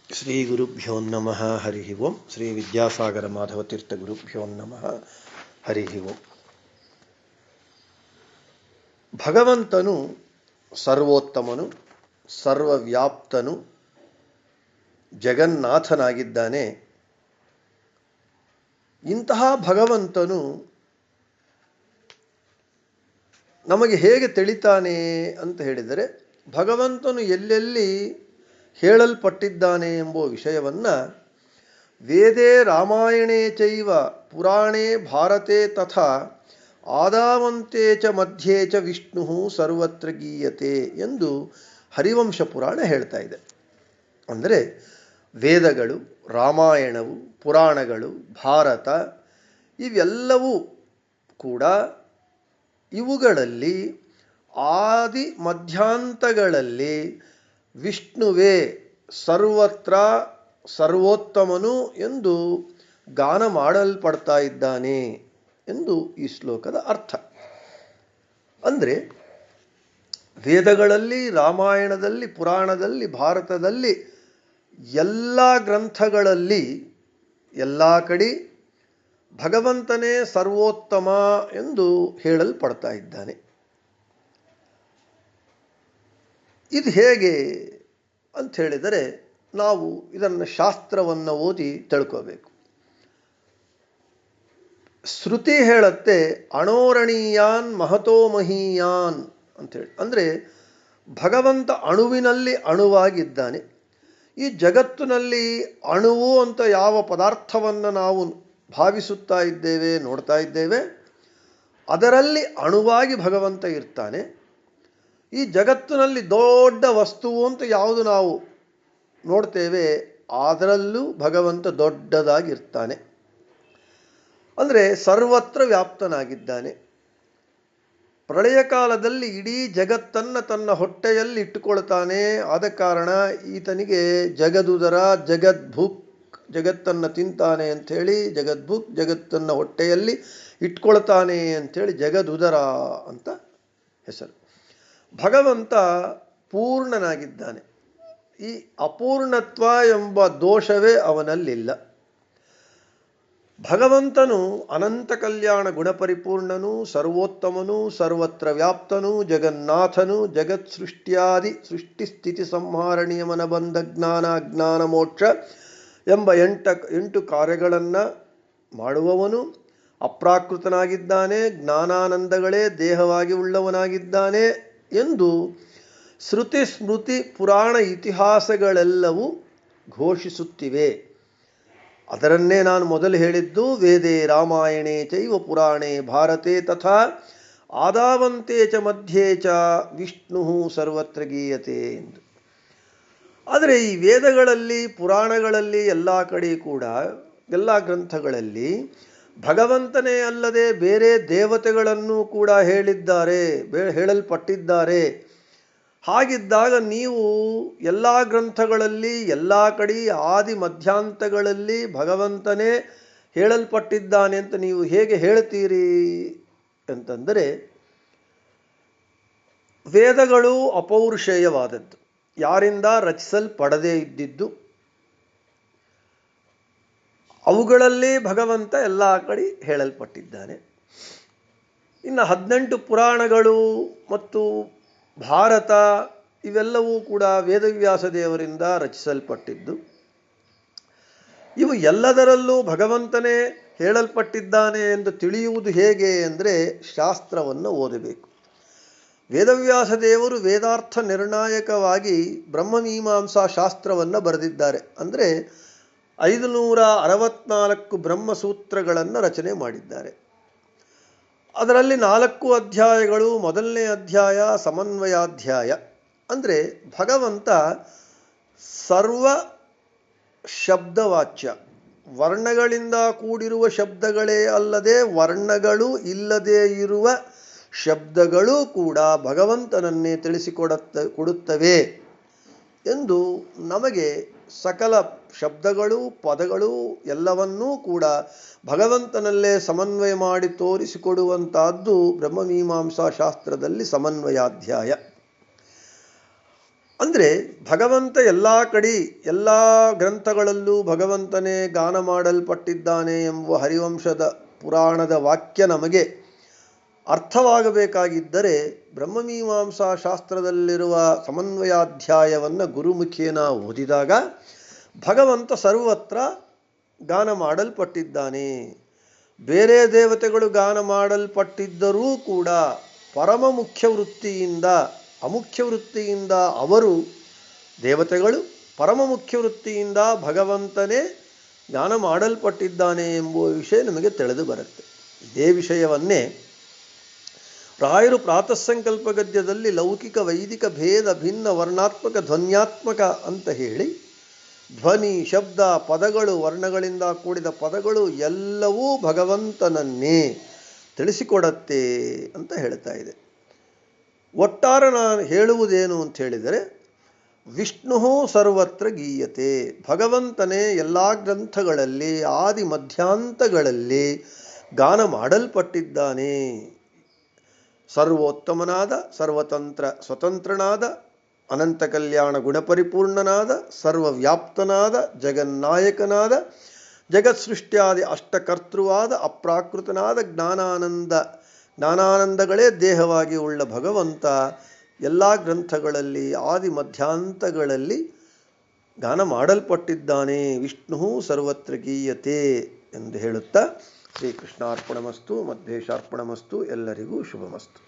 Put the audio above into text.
ಶ್ರೀ ಗುರುಭ್ಯೋ ನಮಃ ಹರಿ ಓಂ. ಶ್ರೀ ವಿದ್ಯಾಸಾಗರ ಮಾಧವತೀರ್ಥ ಗುರುಭ್ಯೋ ನಮಃ ಹರಿ ಓಂ. ಭಗವಂತನು ಸರ್ವೋತ್ತಮನು, ಸರ್ವವ್ಯಾಪ್ತನು, ಜಗನ್ನಾಥನಾಗಿದ್ದಾನೆ. ಇಂತಹ ಭಗವಂತನು ನಮಗೆ ಹೇಗೆ ತಿಳಿತಾನೆ ಅಂತ ಹೇಳಿದರೆ, ಭಗವಂತನು ಎಲ್ಲೆಲ್ಲಿ ಹೇಳಲ್ಪಟ್ಟಿದ್ದಾನೆ ಎಂಬ ವಿಷಯವನ್ನು ವೇದೇ ರಾಮಾಯಣೇ ಚೈವ ಪುರಾಣೇ ಭಾರತೆ ತಥಾ ಆದಾವಂತೆ ಚ ಮಧ್ಯೆ ಚ ವಿಷ್ಣು ಸರ್ವತ್ರ ಗೀಯತೆ ಎಂದು ಹರಿವಂಶ ಪುರಾಣ ಹೇಳ್ತಾ ಇದೆ. ಅಂದರೆ ವೇದಗಳು, ರಾಮಾಯಣವು, ಪುರಾಣಗಳು, ಭಾರತ ಇವೆಲ್ಲವೂ ಕೂಡ ಇವುಗಳಲ್ಲಿ ಆದಿ ಮಧ್ಯಾಂತಗಳಲ್ಲಿ ವಿಷ್ಣುವೇ ಸರ್ವತ್ರ ಸರ್ವೋತ್ತಮನು ಎಂದು ಗಾನ ಮಾಡಲ್ಪಡ್ತಾ ಇದ್ದಾನೆ ಎಂದು ಈ ಶ್ಲೋಕದ ಅರ್ಥ. ಅಂದರೆ ವೇದಗಳಲ್ಲಿ, ರಾಮಾಯಣದಲ್ಲಿ, ಪುರಾಣದಲ್ಲಿ, ಭಾರತದಲ್ಲಿ ಎಲ್ಲ ಗ್ರಂಥಗಳಲ್ಲಿ ಎಲ್ಲ ಕಡೆ ಭಗವಂತನೇ ಸರ್ವೋತ್ತಮ ಎಂದು ಹೇಳಲ್ಪಡ್ತಾ ಇದ್ದಾನೆ. ಇದು ಹೇಗೆ ಅಂತ ಹೇಳಿದರೆ, ನಾವು ಇದನ್ನು ಶಾಸ್ತ್ರವನ್ನು ಓದಿ ತಿಳ್ಕೋಬೇಕು. ಶ್ರುತಿ ಹೇಳುತ್ತೆ ಅಣೋರಣೀಯಾನ್ ಮಹತೋ ಮಹೀಯಾನ್ ಅಂಥೇಳಿ. ಅಂದರೆ ಭಗವಂತ ಅಣುವಿನಲ್ಲಿ ಅಣುವಾಗಿದ್ದಾನೆ. ಈ ಜಗತ್ತಿನಲ್ಲಿ ಅಣುವು ಅಂತ ಯಾವ ಪದಾರ್ಥವನ್ನು ನಾವು ಭಾವಿಸುತ್ತಾ ಇದ್ದೇವೆ, ನೋಡ್ತಾ ಇದ್ದೇವೆ, ಅದರಲ್ಲಿ ಅಣುವಾಗಿ ಭಗವಂತ ಇರ್ತಾನೆ. ಈ ಜಗತ್ತಿನಲ್ಲಿ ದೊಡ್ಡ ವಸ್ತುವು ಅಂತ ಯಾವುದು ನಾವು ನೋಡ್ತೇವೆ, ಅದರಲ್ಲೂ ಭಗವಂತ ದೊಡ್ಡದಾಗಿರ್ತಾನೆ. ಅಂದರೆ ಸರ್ವತ್ರ ವ್ಯಾಪ್ತನಾಗಿದ್ದಾನೆ. ಪ್ರಳಯ ಕಾಲದಲ್ಲಿ ಇಡೀ ಜಗತ್ತನ್ನು ತನ್ನ ಹೊಟ್ಟೆಯಲ್ಲಿ ಇಟ್ಟುಕೊಳ್ತಾನೆ. ಆದ ಕಾರಣ ಈತನಿಗೆ ಜಗದುದರ, ಜಗದ್ಭುಕ್, ಜಗತ್ತನ್ನು ತಿಂತಾನೆ ಅಂಥೇಳಿ ಜಗದ್ಭುಕ್, ಜಗತ್ತನ್ನು ಹೊಟ್ಟೆಯಲ್ಲಿ ಇಟ್ಕೊಳ್ತಾನೆ ಅಂಥೇಳಿ ಜಗದುದರ ಅಂತ ಹೆಸರು. ಭಗವಂತ ಪೂರ್ಣನಾಗಿದ್ದಾನೆ. ಈ ಅಪೂರ್ಣತ್ವ ಎಂಬ ದೋಷವೇ ಅವನಲ್ಲಿಲ್ಲ. ಭಗವಂತನು ಅನಂತ ಕಲ್ಯಾಣ ಗುಣಪರಿಪೂರ್ಣನು, ಸರ್ವೋತ್ತಮನು, ಸರ್ವತ್ರ ವ್ಯಾಪ್ತನು, ಜಗನ್ನಾಥನು, ಜಗತ್ ಸೃಷ್ಟಿಯಾದಿ ಸೃಷ್ಟಿ ಸ್ಥಿತಿ ಸಂಹಾರ ನಿಯಮನ ಬಂಧ ಜ್ಞಾನ ಅಜ್ಞಾನ ಮೋಕ್ಷ ಎಂಬ ಎಂಟು ಕಾರ್ಯಗಳನ್ನು ಮಾಡುವವನು, ಅಪ್ರಾಕೃತನಾಗಿದ್ದಾನೆ, ಜ್ಞಾನಾನಂದಗಳೇ ದೇಹವಾಗಿ ಉಳ್ಳವನಾಗಿದ್ದಾನೆ ಎಂದು ಶ್ರುತಿ ಸ್ಮೃತಿ ಪುರಾಣ ಇತಿಹಾಸಗಳೆಲ್ಲವೂ ಘೋಷಿಸುತ್ತಿವೆ. ಅದರನ್ನೇ ನಾನು ಮೊದಲು ಹೇಳಿದ್ದು, ವೇದೇ ರಾಮಾಯಣೇ ಚೈವ ಪುರಾಣೇ ಭಾರತೆ ತಥಾ ಆದಾವಂತೆ ಚ ಮಧ್ಯೆ ಚ ವಿಷ್ಣು ಸರ್ವತ್ರ ಗೀಯತೆ ಎಂದು. ಆದರೆ ಈ ವೇದಗಳಲ್ಲಿ, ಪುರಾಣಗಳಲ್ಲಿ ಎಲ್ಲ ಕಡೆ ಕೂಡ, ಎಲ್ಲ ಗ್ರಂಥಗಳಲ್ಲಿ ಭಗವಂತನೇ ಅಲ್ಲದೆ ಬೇರೆ ದೇವತೆಗಳನ್ನು ಕೂಡ ಹೇಳಲ್ಪಟ್ಟಿದ್ದಾರೆ. ಹಾಗಿದ್ದಾಗ ನೀವು ಎಲ್ಲ ಗ್ರಂಥಗಳಲ್ಲಿ, ಎಲ್ಲ ಕಡೆ ಆದಿ ಮಧ್ಯಾಂತಗಳಲ್ಲಿ ಭಗವಂತನೇ ಹೇಳಲ್ಪಟ್ಟಿದ್ದಾನೆ ಅಂತ ನೀವು ಹೇಗೆ ಹೇಳ್ತೀರಿ ಅಂತಂದರೆ, ವೇದಗಳು ಅಪೌರುಷೇಯವಾದದ್ದು, ಯಾರಿಂದ ರಚಿಸಲ್ಪಡದೇ ಇದ್ದಿದ್ದು. ಅವುಗಳಲ್ಲಿ ಭಗವಂತ ಎಲ್ಲ ಕಡೆ ಹೇಳಲ್ಪಟ್ಟಿದ್ದಾನೆ. ಇನ್ನು 18 ಪುರಾಣಗಳು ಮತ್ತು ಭಾರತ ಇವೆಲ್ಲವೂ ಕೂಡ ವೇದವ್ಯಾಸ ದೇವರಿಂದ ರಚಿಸಲ್ಪಟ್ಟಿದ್ದು. ಇವು ಎಲ್ಲದರಲ್ಲೂ ಭಗವಂತನೇ ಹೇಳಲ್ಪಟ್ಟಿದ್ದಾನೆ ಎಂದು ತಿಳಿಯುವುದು ಹೇಗೆ ಅಂದರೆ, ಶಾಸ್ತ್ರವನ್ನು ಓದಬೇಕು. ವೇದವ್ಯಾಸ ದೇವರು ವೇದಾರ್ಥ ನಿರ್ಣಾಯಕವಾಗಿ ಬ್ರಹ್ಮಮೀಮಾಂಸಾ ಶಾಸ್ತ್ರವನ್ನು ಬರೆದಿದ್ದಾರೆ. ಅಂದರೆ 564 ಬ್ರಹ್ಮಸೂತ್ರಗಳನ್ನು ರಚನೆ ಮಾಡಿದ್ದಾರೆ. ಅದರಲ್ಲಿ 4 ಅಧ್ಯಾಯಗಳು. ಮೊದಲನೇ ಅಧ್ಯಾಯ ಸಮನ್ವಯಾಧ್ಯಾಯ. ಅಂದರೆ ಭಗವಂತ ಸರ್ವ ಶಬ್ದವಾಚ್ಯ, ವರ್ಣಗಳಿಂದ ಕೂಡಿರುವ ಶಬ್ದಗಳೇ ಅಲ್ಲದೆ ವರ್ಣಗಳು ಇಲ್ಲದೇ ಇರುವ ಶಬ್ದಗಳೂ ಕೂಡ ಭಗವಂತನನ್ನೇ ತಿಳಿಸಿಕೊಡುತ್ತವೆ ಎಂದು ನಮಗೆ ಸಕಲ ಶಬ್ದಗಳು, ಪದಗಳು ಎಲ್ಲವನ್ನೂ ಕೂಡ ಭಗವಂತನಲ್ಲೇ ಸಮನ್ವಯ ಮಾಡಿ ತೋರಿಸಿಕೊಡುವಂತಹದ್ದು ಬ್ರಹ್ಮಮೀಮಾಂಸಾ ಶಾಸ್ತ್ರದಲ್ಲಿ ಸಮನ್ವಯಾಧ್ಯಾಯ. ಅಂದರೆ ಭಗವಂತ ಎಲ್ಲ ಕಡೆ ಎಲ್ಲ ಗ್ರಂಥಗಳಲ್ಲೂ ಭಗವಂತನೇ ಗಾನ ಮಾಡಲ್ಪಟ್ಟಿದ್ದಾನೆ ಎಂಬುವ ಹರಿವಂಶದ ಪುರಾಣದ ವಾಕ್ಯ ನಮಗೆ ಅರ್ಥವಾಗಬೇಕಾಗಿದ್ದರೆ ಬ್ರಹ್ಮಮೀಮಾಂಸಾ ಶಾಸ್ತ್ರದಲ್ಲಿರುವ ಸಮನ್ವಯಾಧ್ಯಾಯವನ್ನು ಗುರುಮುಖೇನ ಓದಿದಾಗ ಭಗವಂತ ಸರ್ವತ್ರ ಗಾನ ಮಾಡಲ್ಪಟ್ಟಿದ್ದಾನೆ. ಬೇರೆ ದೇವತೆಗಳು ಗಾನ ಮಾಡಲ್ಪಟ್ಟಿದ್ದರೂ ಕೂಡ ಪರಮ ಮುಖ್ಯ ವೃತ್ತಿಯಿಂದ ಅಮುಖ್ಯ ವೃತ್ತಿಯಿಂದ ಅವರು ದೇವತೆಗಳು ಪರಮ ಮುಖ್ಯ ವೃತ್ತಿಯಿಂದ ಭಗವಂತನೇ ಗಾನ ಮಾಡಲ್ಪಟ್ಟಿದ್ದಾನೆ ಎಂಬುವ ವಿಷಯ ನಮಗೆ ತಿಳಿದು ಬರುತ್ತೆ. ಇದೇ ವಿಷಯವನ್ನೇ ರಾಯರು ಪ್ರಾತಃಸಂಕಲ್ಪ ಗದ್ಯದಲ್ಲಿ ಲೌಕಿಕ ವೈದಿಕ ಭೇದ ಭಿನ್ನ ವರ್ಣಾತ್ಮಕ ಧ್ವನ್ಯಾತ್ಮಕ ಅಂತ ಹೇಳಿ ಧ್ವನಿ ಶಬ್ದ ಪದಗಳು ವರ್ಣಗಳಿಂದ ಕೂಡಿದ ಪದಗಳು ಎಲ್ಲವೂ ಭಗವಂತನನ್ನೇ ತಿಳಿಸಿಕೊಡತ್ತೆ ಅಂತ ಹೇಳ್ತಾ ಇದೆ. ಒಟ್ಟಾರೆ ನಾನು ಹೇಳುವುದೇನು ಅಂತ ಹೇಳಿದರೆ ವಿಷ್ಣು ಸರ್ವತ್ರ ಗೀಯತೆ, ಭಗವಂತನೇ ಎಲ್ಲ ಗ್ರಂಥಗಳಲ್ಲಿ ಆದಿ ಮಧ್ಯಾಂತಗಳಲ್ಲಿ ಗಾನ ಮಾಡಲ್ಪಟ್ಟಿದ್ದಾನೆ. ಸರ್ವೋತ್ತಮನಾದ ಸರ್ವತಂತ್ರ ಸ್ವತಂತ್ರನಾದ ಅನಂತ ಕಲ್ಯಾಣ ಗುಣಪರಿಪೂರ್ಣನಾದ ಸರ್ವವ್ಯಾಪ್ತನಾದ ಜಗನ್ನಾಯಕನಾದ ಜಗತ್ ಸೃಷ್ಟ್ಯಾದಿ ಅಷ್ಟಕರ್ತೃವಾದ ಅಪ್ರಾಕೃತನಾದ ಜ್ಞಾನಾನಂದಗಳೇ ದೇಹವಾಗಿ ಉಳ್ಳ ಭಗವಂತ ಎಲ್ಲ ಗ್ರಂಥಗಳಲ್ಲಿ ಆದಿ ಮಧ್ಯಾಂತಗಳಲ್ಲಿ ಗಾನ ಮಾಡಲ್ಪಟ್ಟಿದ್ದಾನೆ. ವಿಷ್ಣು ಸರ್ವತ್ರ ಗೀಯತೆ ಎಂದು ಹೇಳುತ್ತಾ ಶ್ರೀಕೃಷ್ಣಾರ್ಪಣಮಸ್ತು ಮಧ್ವೇಶಾರ್ಪಣಮಸ್ತು. ಎಲ್ಲರಿಗೂ ಶುಭಮಸ್ತು.